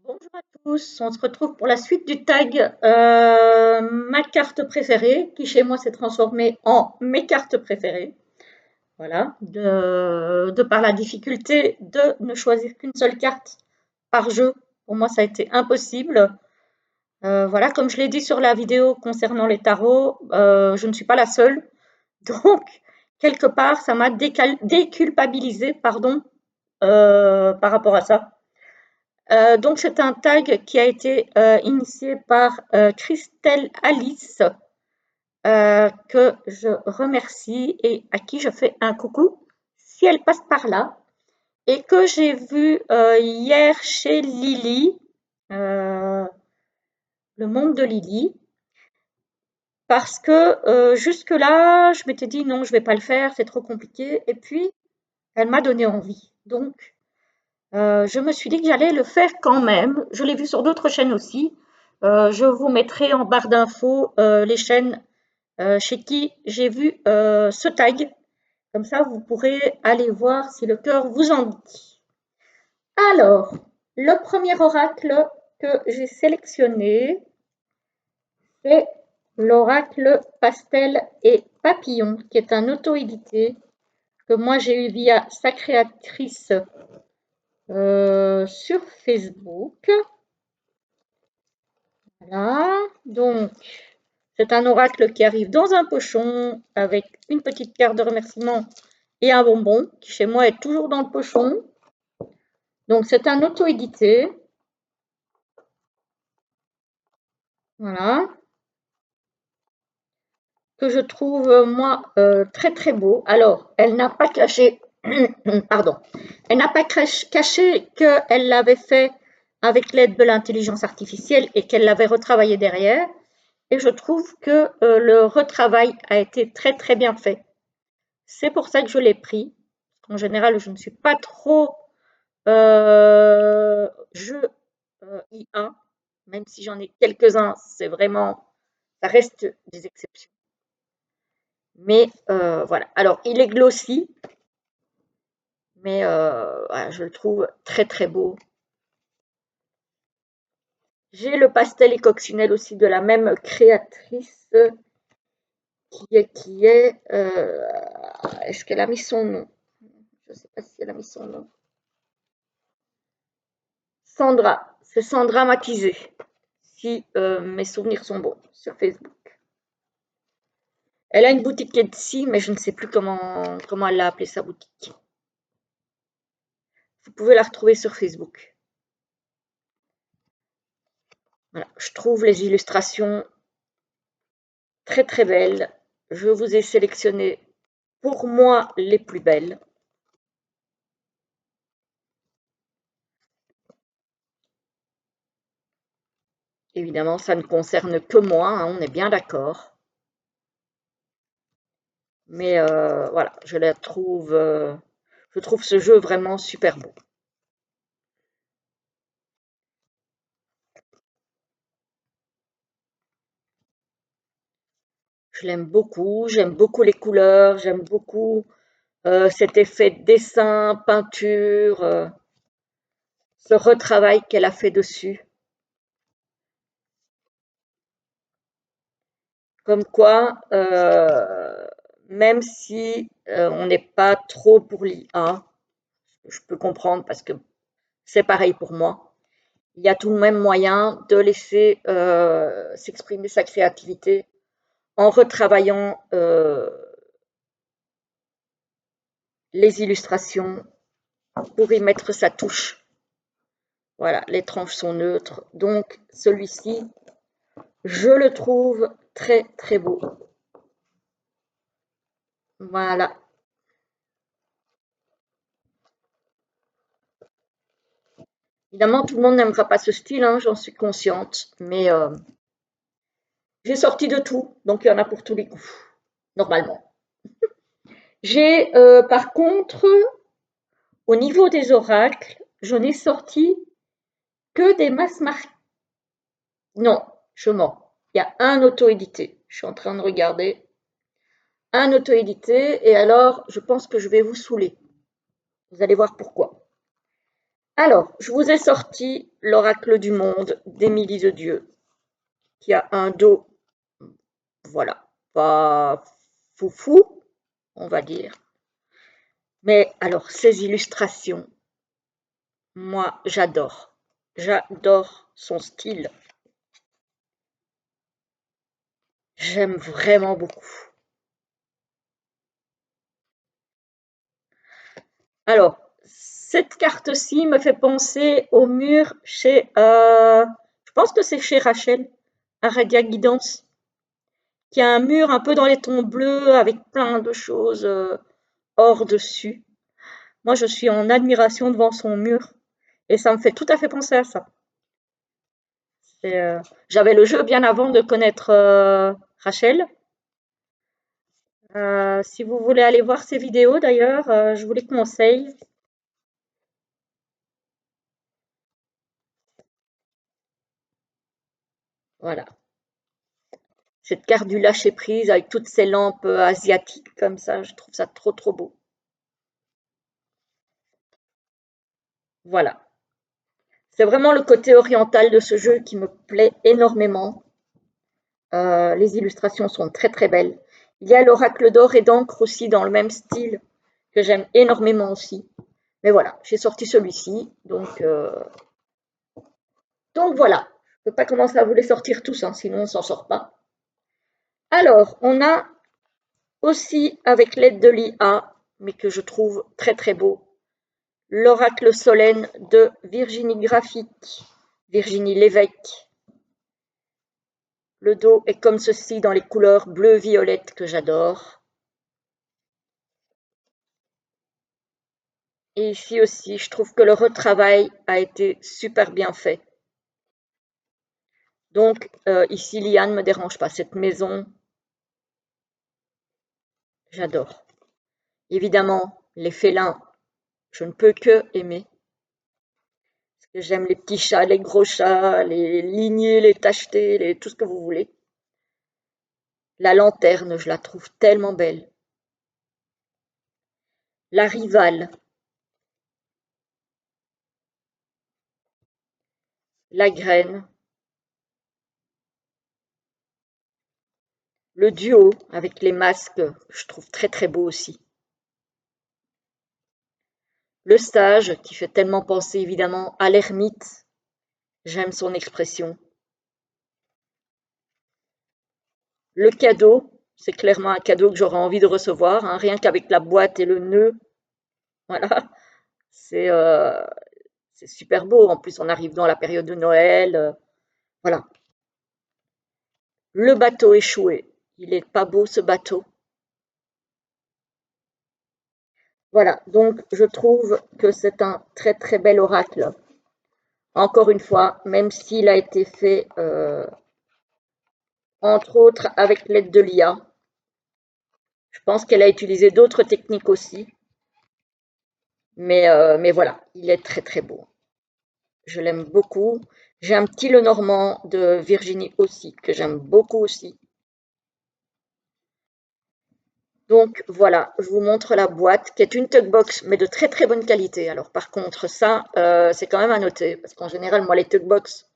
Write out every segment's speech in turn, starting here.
Bonjour à tous, on se retrouve pour la suite du tag ma carte préférée, qui chez moi s'est transformée en mes cartes préférées. Voilà, de par la difficulté de ne choisir qu'une seule carte par jeu. Pour moi, ça a été impossible. Voilà, comme je l'ai dit sur la vidéo concernant les tarots, je ne suis pas la seule. Donc, quelque part, ça m'a déculpabilisée, pardon, par rapport à ça. Donc c'est un tag qui a été initié par Christelle Alice, que je remercie et à qui je fais un coucou si elle passe par là, et que j'ai vu hier chez Lily, euh, le monde de Lily, parce que jusque-là, je m'étais dit non, je vais pas le faire, c'est trop compliqué, et puis elle m'a donné envie. Donc, je me suis dit que j'allais le faire quand même. Je l'ai vu sur d'autres chaînes aussi. Je vous mettrai en barre d'infos les chaînes chez qui j'ai vu ce tag. Comme ça, vous pourrez aller voir si le cœur vous en dit. Alors, le premier oracle que j'ai sélectionné, c'est l'oracle Pastel et Papillon, qui est un auto-édité que moi j'ai eu via sa créatrice sur Facebook. Voilà, donc c'est un oracle qui arrive dans un pochon avec une petite carte de remerciement et un bonbon, qui chez moi est toujours dans le pochon. Donc c'est un auto-édité. Voilà, que je trouve moi très très beau. Alors, elle n'a pas caché, pardon, elle n'a pas caché qu'elle l'avait fait avec l'aide de l'intelligence artificielle et qu'elle l'avait retravaillé derrière. Et je trouve que le retravail a été très très bien fait. C'est pour ça que je l'ai pris. En général, je ne suis pas trop jeu IA, même si j'en ai quelques-uns, c'est vraiment, ça reste des exceptions. Mais voilà. Alors, il est glossy, mais voilà, je le trouve très très beau. J'ai le pastel et coccinelle aussi de la même créatrice est-ce qu'elle a mis son nom? Je ne sais pas si elle a mis son nom. Sandra, c'est Sandra Matisé, si mes souvenirs sont bons, sur Facebook. Elle a une boutique Etsy, mais je ne sais plus comment elle a appelé sa boutique. Vous pouvez la retrouver sur Facebook. Voilà, je trouve les illustrations très très belles. Je vous ai sélectionné pour moi les plus belles. Évidemment, ça ne concerne que moi, hein, on est bien d'accord. Mais voilà, je trouve ce jeu vraiment super beau. Je l'aime beaucoup, j'aime beaucoup les couleurs, j'aime beaucoup cet effet de dessin, peinture, ce retravail qu'elle a fait dessus. Comme quoi, même si on n'est pas trop pour l'IA, je peux comprendre parce que c'est pareil pour moi, il y a tout de même moyen de laisser s'exprimer sa créativité en retravaillant les illustrations pour y mettre sa touche. Voilà, les tranches sont neutres. Donc celui-ci, je le trouve très très beau. Voilà. Évidemment, tout le monde n'aimera pas ce style, hein, j'en suis consciente, mais j'ai sorti de tout, donc il y en a pour tous les goûts, normalement. J'ai par contre, au niveau des oracles, je n'ai sorti que des masses marquées. Non, je mens. Il y a un auto-édité. Je suis en train de regarder. Un auto-édité, et alors je pense que je vais vous saouler. Vous allez voir pourquoi. Alors, je vous ai sorti l'oracle du monde d'Émilie de Dieu, qui a un dos, voilà, pas foufou, on va dire. Mais alors, ces illustrations, moi, j'adore. J'adore son style. J'aime vraiment beaucoup. Alors, cette carte-ci me fait penser au mur chez, je pense que c'est chez Rachel, Aradia Guidance, qui a un mur un peu dans les tons bleus avec plein de choses or dessus. Moi, je suis en admiration devant son mur et ça me fait tout à fait penser à ça. J'avais le jeu bien avant de connaître Rachel. Si vous voulez aller voir ses vidéos d'ailleurs, je vous les conseille. Voilà. Cette carte du lâcher prise avec toutes ces lampes asiatiques comme ça, je trouve ça trop trop beau. Voilà. C'est vraiment le côté oriental de ce jeu qui me plaît énormément. Les illustrations sont très très belles. Il y a l'oracle d'or et d'encre aussi dans le même style que j'aime énormément aussi. Mais voilà, j'ai sorti celui-ci, donc voilà. Je ne peux pas commencer à vous les sortir tous, hein, sinon on ne s'en sort pas. Alors, on a aussi avec l'aide de l'IA, mais que je trouve très très beau, l'oracle solenne de Virginie Graphique, Virginie Lévesque. Le dos est comme ceci dans les couleurs bleu-violette que j'adore. Et ici aussi, je trouve que le retravail a été super bien fait. Donc ici, l'IA ne me dérange pas. Cette maison, j'adore. Évidemment, les félins, je ne peux que aimer. Parce que j'aime les petits chats, les gros chats, les lignés, les tachetés, tout ce que vous voulez. La lanterne, je la trouve tellement belle. La rivale, la graine, le duo avec les masques, je trouve très très beau aussi. Le sage, qui fait tellement penser évidemment à l'ermite, j'aime son expression. Le cadeau, c'est clairement un cadeau que j'aurais envie de recevoir, hein, rien qu'avec la boîte et le nœud. Voilà, c'est euh, c'est super beau. En plus, on arrive dans la période de Noël. Voilà. Le bateau échoué. Il est pas beau ce bateau. Voilà, donc je trouve que c'est un très très bel oracle. Encore une fois, même s'il a été fait entre autres avec l'aide de l'IA, je pense qu'elle a utilisé d'autres techniques aussi. Mais voilà, il est très très beau. Je l'aime beaucoup. J'ai un petit Lenormand de Virginie aussi, que j'aime beaucoup aussi. Donc voilà, je vous montre la boîte, qui est une Tugbox, mais de très très bonne qualité. Alors par contre, ça, c'est quand même à noter, parce qu'en général, moi, les Tugbox,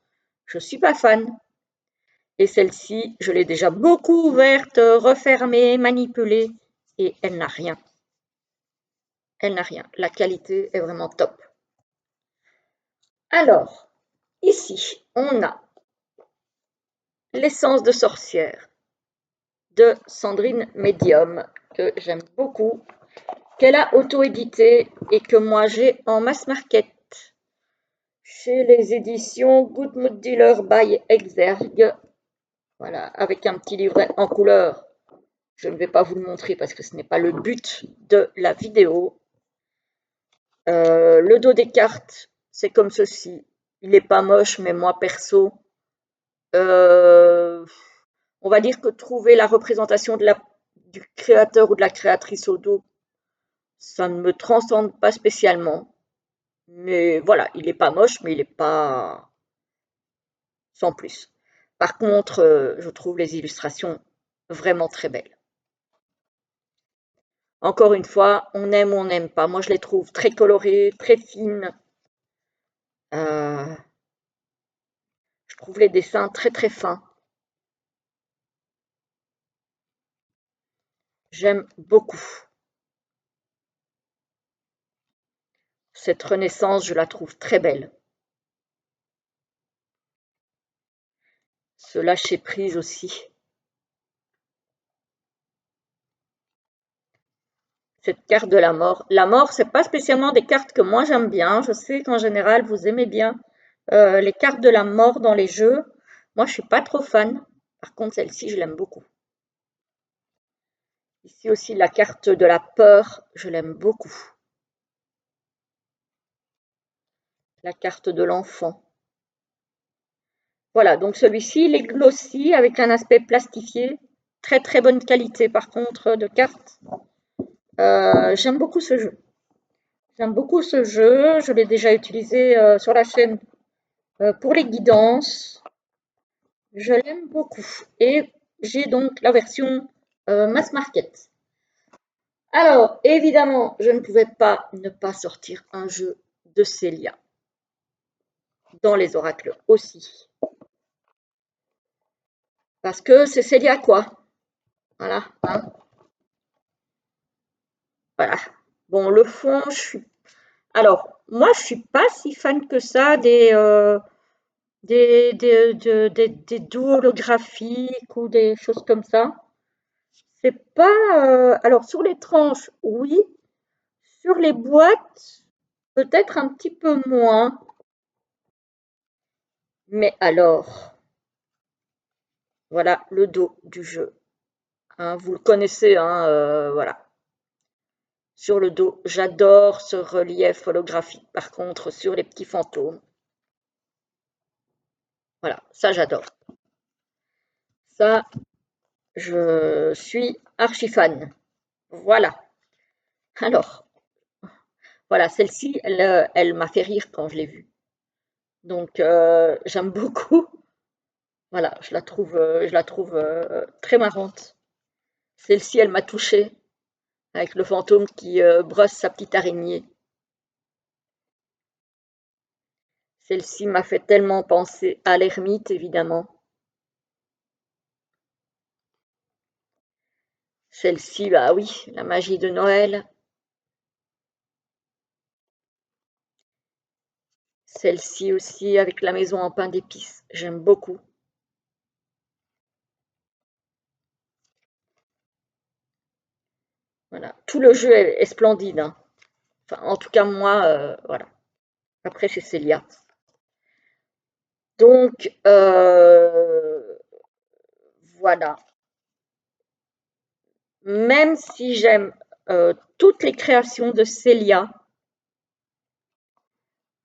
je ne suis pas fan. Et celle-ci, je l'ai déjà beaucoup ouverte, refermée, manipulée, et elle n'a rien. Elle n'a rien. La qualité est vraiment top. Alors, ici, on a l'essence de sorcière de Sandrine Medium, que j'aime beaucoup, qu'elle a auto-édité et que moi j'ai en mass market chez les éditions Good Mood Dealer by Exergue. Voilà, avec un petit livret en couleur. Je ne vais pas vous le montrer parce que ce n'est pas le but de la vidéo. Le dos des cartes, c'est comme ceci. Il n'est pas moche, mais moi perso, euh, on va dire que trouver la représentation du créateur ou de la créatrice au dos, ça ne me transcende pas spécialement. Mais voilà, il n'est pas moche, mais il n'est pas sans plus. Par contre, je trouve les illustrations vraiment très belles. Encore une fois, on aime ou on n'aime pas. Moi, je les trouve très colorées, très fines. Euh, je trouve les dessins très très fins. J'aime beaucoup. Cette renaissance, je la trouve très belle. Ce lâcher prise aussi. Cette carte de la mort. La mort, c'est pas spécialement des cartes que moi j'aime bien. Je sais qu'en général, vous aimez bien les cartes de la mort dans les jeux. Moi, je suis pas trop fan. Par contre, celle-ci, je l'aime beaucoup. Ici aussi, la carte de la peur, je l'aime beaucoup. La carte de l'enfant. Voilà, donc celui-ci, il est glossy avec un aspect plastifié. Très très bonne qualité par contre de carte. J'aime beaucoup ce jeu. J'aime beaucoup ce jeu. Je l'ai déjà utilisé sur la chaîne pour les guidances. Je l'aime beaucoup. Et j'ai donc la version mass market. Alors, évidemment, je ne pouvais pas ne pas sortir un jeu de Célia dans les oracles aussi. Parce que c'est Célia quoi. Voilà. Hein. Voilà. Bon, le fond, je suis. Alors, moi, je suis pas si fan que ça des dos holographiques ou des choses comme ça. C'est pas. Alors, sur les tranches, oui. Sur les boîtes, peut-être un petit peu moins. Mais alors, voilà le dos du jeu. Hein, vous le connaissez, hein, voilà. Sur le dos, j'adore ce relief holographique. Par contre, sur les petits fantômes, voilà, ça j'adore. Ça, je suis archi fan. Voilà. Alors, voilà, celle-ci, elle m'a fait rire quand je l'ai vue. Donc, j'aime beaucoup. Voilà, je la trouve très marrante. Celle-ci, elle m'a touchée avec le fantôme qui brosse sa petite araignée. Celle-ci m'a fait tellement penser à l'ermite, évidemment. Celle-ci, bah oui, la magie de Noël. Celle-ci aussi avec la maison en pain d'épices, j'aime beaucoup. Voilà, tout le jeu est splendide. Hein. Enfin, en tout cas, moi, voilà. Après, c'est Célia. Donc, voilà. Même si j'aime toutes les créations de Célia,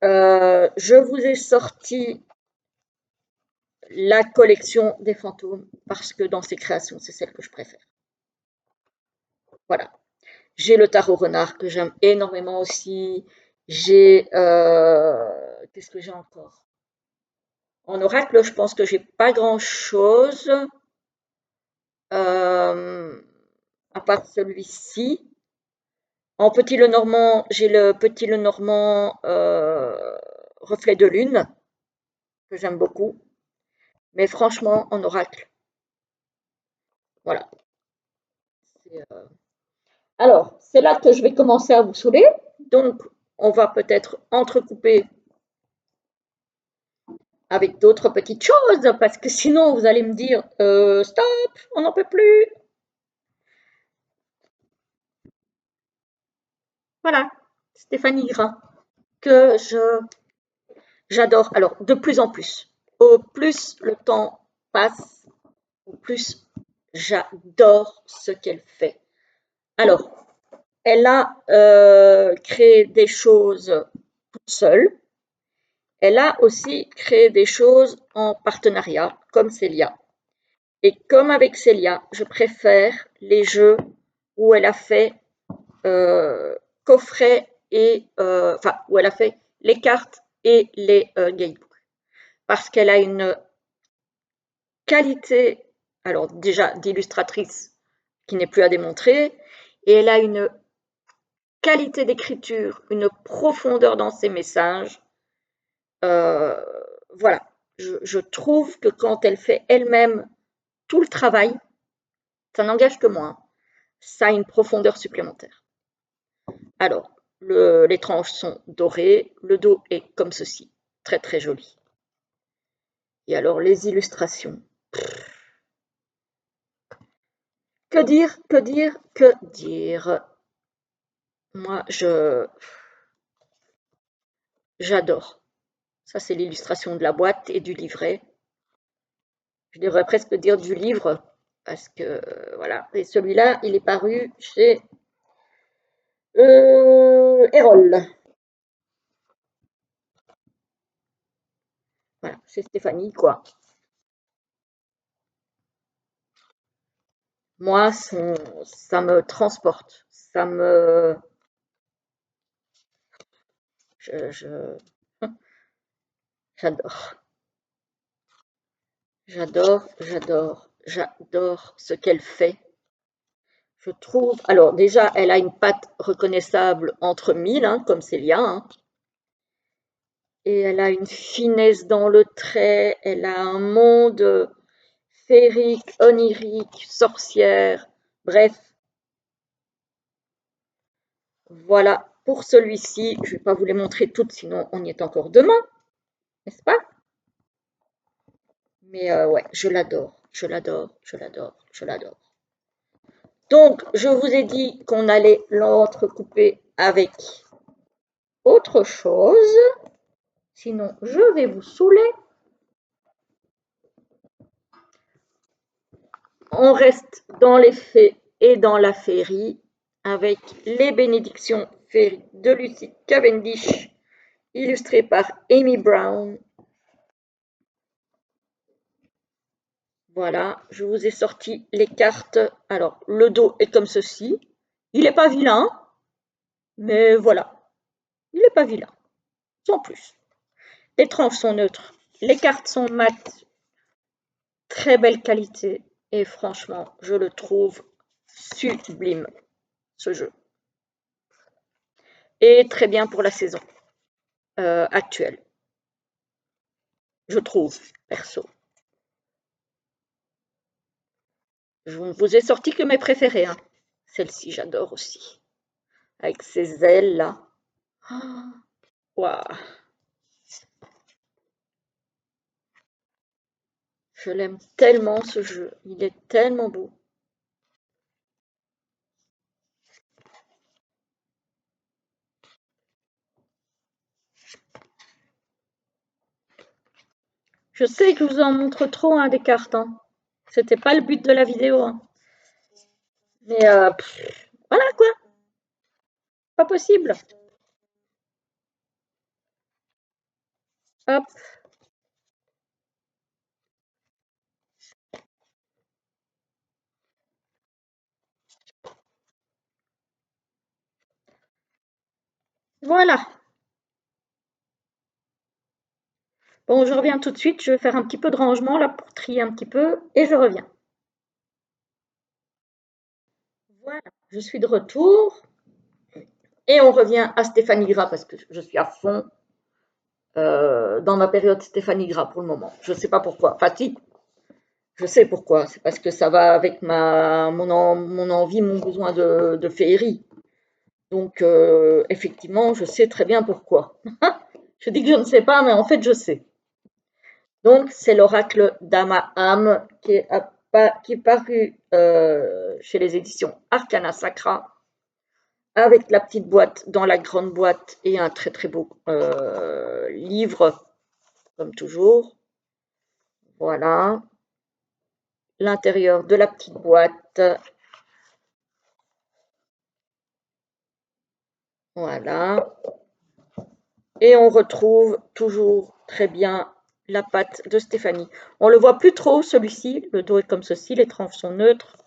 je vous ai sorti la collection des fantômes parce que dans ces créations, c'est celle que je préfère. Voilà. J'ai le tarot renard que j'aime énormément aussi. J'ai qu'est-ce que j'ai encore? En oracle, je pense que j'ai pas grand-chose à part celui-ci. En petit le normand, j'ai le petit le normand reflet de lune que j'aime beaucoup. Mais franchement, en oracle, voilà. Alors, c'est là que je vais commencer à vous saouler. Donc, on va peut-être entrecouper avec d'autres petites choses, parce que sinon, vous allez me dire stop, on n'en peut plus. Voilà, Stéphanie Gras, que j'adore. Alors, de plus en plus. Au plus le temps passe, au plus j'adore ce qu'elle fait. Alors, elle a créé des choses toute seule. Elle a aussi créé des choses en partenariat, comme Célia. Et comme avec Célia, je préfère les jeux où elle a fait coffrets et enfin où elle a fait les cartes et les gamebooks. Parce qu'elle a une qualité, alors déjà d'illustratrice qui n'est plus à démontrer, et elle a une qualité d'écriture, une profondeur dans ses messages Voilà, je trouve que quand elle fait elle-même tout le travail, ça n'engage que moi, hein, ça a une profondeur supplémentaire. Alors, les tranches sont dorées, le dos est comme ceci, très très joli. Et alors les illustrations, que dire, que dire, que dire. Moi, j'adore. Ça, c'est l'illustration de la boîte et du livret. Je devrais presque dire du livre, parce que, voilà. Et celui-là, il est paru chez Erol. Voilà, c'est Stéphanie, quoi. Moi, ça me transporte. Je j'adore. J'adore ce qu'elle fait. Je trouve, alors déjà, elle a une patte reconnaissable entre mille, hein, comme Célia, hein, et elle a une finesse dans le trait, elle a un monde féerique, onirique, sorcière, bref, voilà. Pour celui-ci, je ne vais pas vous les montrer toutes, sinon on y est encore demain, n'est-ce pas? Mais ouais, je l'adore, je l'adore, je l'adore, je l'adore. Donc, je vous ai dit qu'on allait l'entrecouper avec autre chose, sinon je vais vous saouler. On reste dans les fées et dans la féerie avec les bénédictions féeries de Lucy Cavendish, illustrées par Amy Brown. Voilà, je vous ai sorti les cartes. Alors, le dos est comme ceci. Il n'est pas vilain, mais voilà, il n'est pas vilain, sans plus. Les tranches sont neutres, les cartes sont mates, très belle qualité, et franchement, je le trouve sublime, ce jeu. Et très bien pour la saison actuelle, je trouve, perso. Je ne vous ai sorti que mes préférés, hein. Celle-ci, j'adore aussi. Avec ses ailes là. Waouh. Je l'aime tellement ce jeu. Il est tellement beau. Je sais que je vous en montre trop des cartes, hein. C'était pas le but de la vidéo, hein. Mais voilà quoi. Pas possible. Hop. Voilà. Bon, je reviens tout de suite. Je vais faire un petit peu de rangement là pour trier un petit peu et je reviens. Voilà, je suis de retour et on revient à Stéphanie Gras parce que je suis à fond dans ma période Stéphanie Gras pour le moment. Je ne sais pas pourquoi. Enfin, si, je sais pourquoi. C'est parce que ça va avec mon envie, mon besoin de féerie. Donc, effectivement, je sais très bien pourquoi. Je dis que je ne sais pas, mais en fait, je sais. Donc, c'est l'oracle d'Ama-Am qui est paru chez les éditions Arcana Sacra, avec la petite boîte dans la grande boîte et un très très beau livre, comme toujours. Voilà. L'intérieur de la petite boîte. Voilà. Et on retrouve toujours très bien la patte de Stéphanie. On ne le voit plus trop celui-ci, le dos est comme ceci, les tranches sont neutres.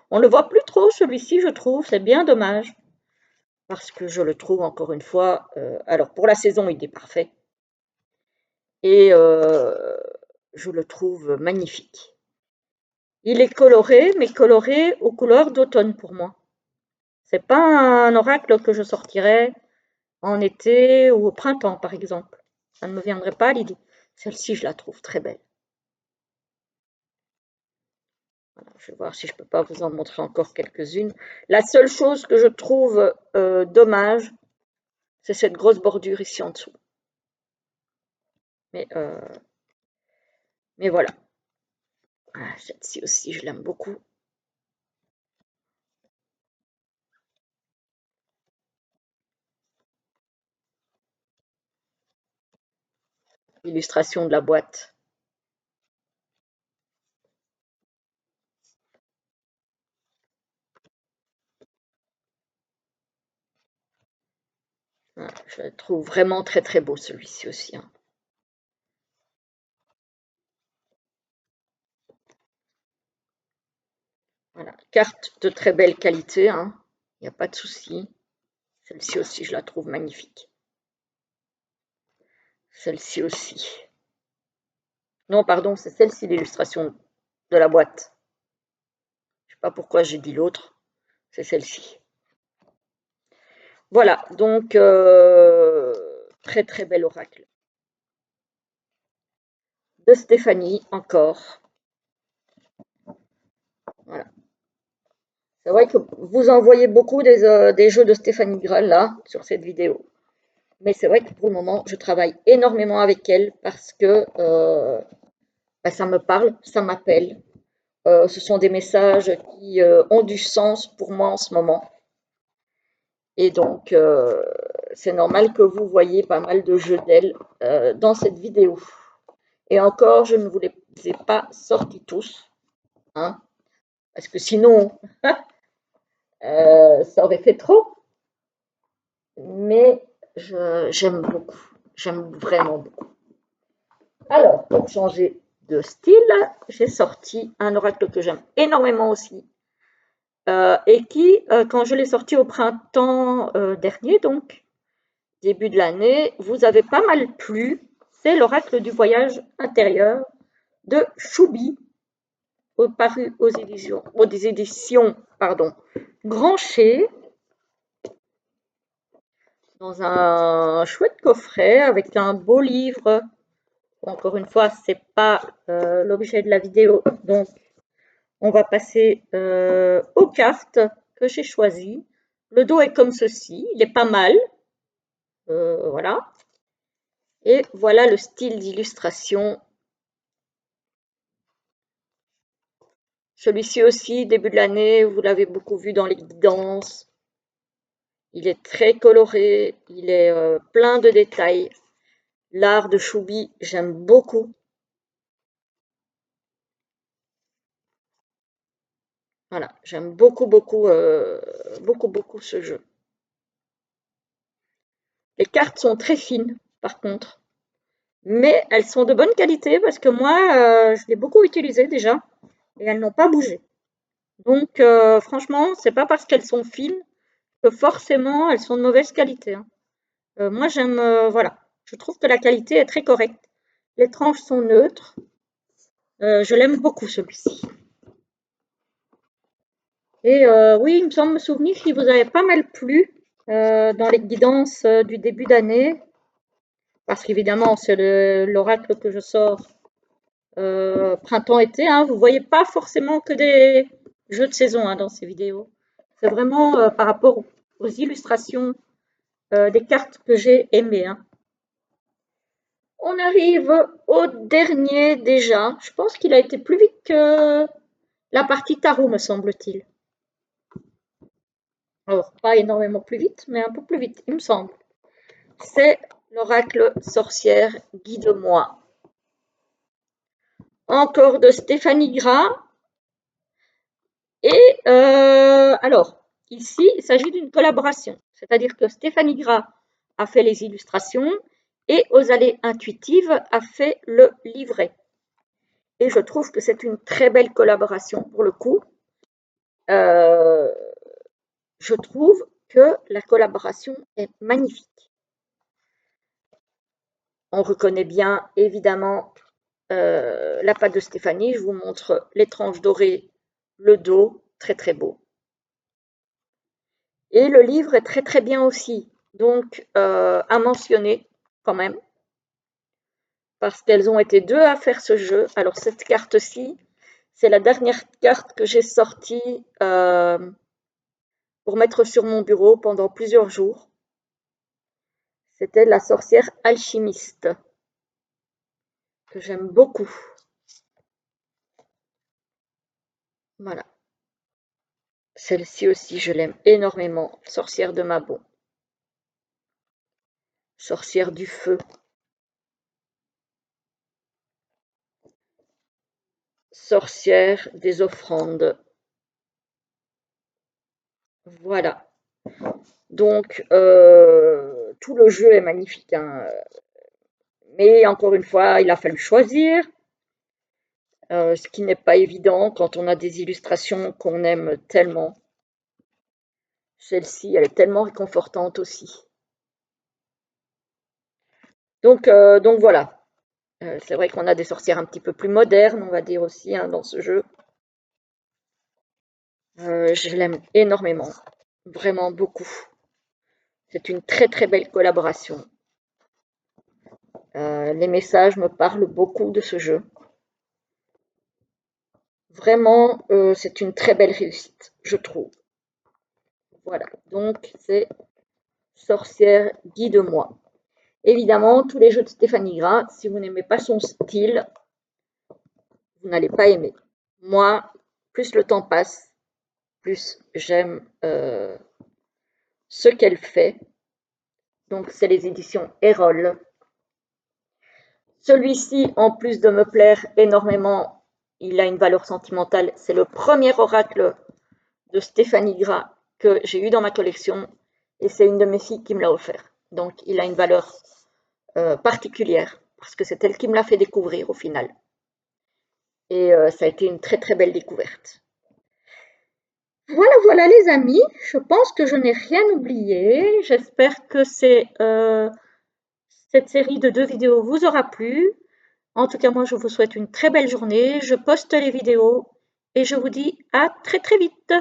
On ne le voit plus trop celui-ci, je trouve, c'est bien dommage. Parce que je le trouve encore une fois, alors pour la saison il est parfait. Et je le trouve magnifique. Il est coloré, mais coloré aux couleurs d'automne pour moi. C'est pas un oracle que je sortirais en été ou au printemps par exemple. Ça ne me viendrait pas à l'idée. Celle-ci, je la trouve très belle. Voilà, je vais voir si je peux pas vous en montrer encore quelques-unes. La seule chose que je trouve dommage, c'est cette grosse bordure ici en dessous. Mais, euh, mais voilà. Ah, celle-ci aussi, je l'aime beaucoup. L'illustration de la boîte. Ah, je le trouve vraiment très très beau celui-ci aussi, hein. Voilà, carte de très belle qualité, hein. Il n'y a pas de souci. Celle-ci aussi, je la trouve magnifique. Celle-ci aussi. Non, pardon, c'est celle-ci l'illustration de la boîte. Je ne sais pas pourquoi j'ai dit l'autre. C'est celle-ci. Voilà, donc très très bel oracle. De Stéphanie, encore. Voilà. C'est vrai que vous envoyez beaucoup des jeux de Stéphanie Graal là, sur cette vidéo. Mais c'est vrai que pour le moment, je travaille énormément avec elle parce que bah, ça me parle, ça m'appelle. Ce sont des messages qui ont du sens pour moi en ce moment. Et donc, c'est normal que vous voyez pas mal de jeux d'elle dans cette vidéo. Et encore, je ne vous les ai pas sortis tous, hein, parce que sinon, ça aurait fait trop. Mais j'aime beaucoup, j'aime vraiment beaucoup. Alors, pour changer de style, j'ai sorti un oracle que j'aime énormément aussi, et qui, quand je l'ai sorti au printemps dernier, donc début de l'année, vous avez pas mal plu. C'est l'oracle du voyage intérieur de Choubi, paru aux éditions pardon, Grancher, dans un chouette coffret avec un beau livre. Encore une fois, c'est pas l'objet de la vidéo, donc on va passer aux cartes que j'ai choisies. Le dos est comme ceci, il est pas mal, voilà. Et voilà le style d'illustration. Celui-ci aussi, début de l'année, vous l'avez beaucoup vu dans les guidances. Il est très coloré, il est plein de détails. L'art de Choubi, j'aime beaucoup. Voilà, j'aime beaucoup, beaucoup, beaucoup, beaucoup ce jeu. Les cartes sont très fines, par contre, mais elles sont de bonne qualité parce que moi, je l'ai beaucoup utilisé déjà et elles n'ont pas bougé. Donc, franchement, c'est pas parce qu'elles sont fines que forcément elles sont de mauvaise qualité, hein. Moi, j'aime, voilà, je trouve que la qualité est très correcte. Les tranches sont neutres. Je l'aime beaucoup celui-ci. Et oui, il me semble me souvenir qu'il vous avait pas mal plu dans les guidances du début d'année, parce qu'évidemment, c'est l'oracle que je sors printemps-été, hein. Vous ne voyez pas forcément que des jeux de saison, hein, dans ces vidéos. C'est vraiment par rapport aux illustrations des cartes que j'ai aimées, hein. On arrive au dernier déjà. Je pense qu'il a été plus vite que la partie tarot, me semble-t-il. Alors, pas énormément plus vite, mais un peu plus vite, il me semble. C'est l'oracle sorcière, guide-moi. Encore de Stéphanie Gras. Et alors, ici, il s'agit d'une collaboration. C'est-à-dire que Stéphanie Gras a fait les illustrations et Aux allées intuitives a fait le livret. Et je trouve que c'est une très belle collaboration pour le coup. Je trouve que la collaboration est magnifique. On reconnaît bien évidemment la patte de Stéphanie. Je vous montre les tranches dorées, le dos, très très beau. Et le livre est très très bien aussi, donc à mentionner quand même. parce qu'elles ont été deux à faire ce jeu. Alors cette carte-ci, c'est la dernière carte que j'ai sortie pour mettre sur mon bureau pendant plusieurs jours. C'était la sorcière alchimiste, que j'aime beaucoup. Voilà. Celle-ci aussi, je l'aime énormément. Sorcière de Mabon. Sorcière du feu. Sorcière des offrandes. Voilà. Donc, tout le jeu est magnifique, hein. Mais encore une fois, il a fallu choisir, ce qui n'est pas évident quand on a des illustrations qu'on aime tellement. Celle-ci, elle est tellement réconfortante aussi. Donc voilà. C'est vrai qu'on a des sorcières un petit peu plus modernes, on va dire aussi, hein, dans ce jeu. Je l'aime énormément, vraiment beaucoup. C'est une très très belle collaboration. Les messages me parlent beaucoup de ce jeu. Vraiment, c'est une très belle réussite, je trouve. Voilà, donc c'est Sorcière, guide-moi. Évidemment, tous les jeux de Stéphanie Gras, si vous n'aimez pas son style, vous n'allez pas aimer. Moi, plus le temps passe, plus j'aime ce qu'elle fait. Donc, c'est les éditions Erol. Celui-ci, en plus de me plaire énormément, il a une valeur sentimentale. C'est le premier oracle de Stéphanie Gras que j'ai eu dans ma collection et c'est une de mes filles qui me l'a offert. Donc, il a une valeur particulière parce que c'est elle qui me l'a fait découvrir au final. Et ça a été une très très belle découverte. Voilà, voilà les amis, je pense que je n'ai rien oublié. J'espère que cette série de 2 vidéos vous aura plu. En tout cas, moi, je vous souhaite une très belle journée. Je poste les vidéos et je vous dis à très très vite.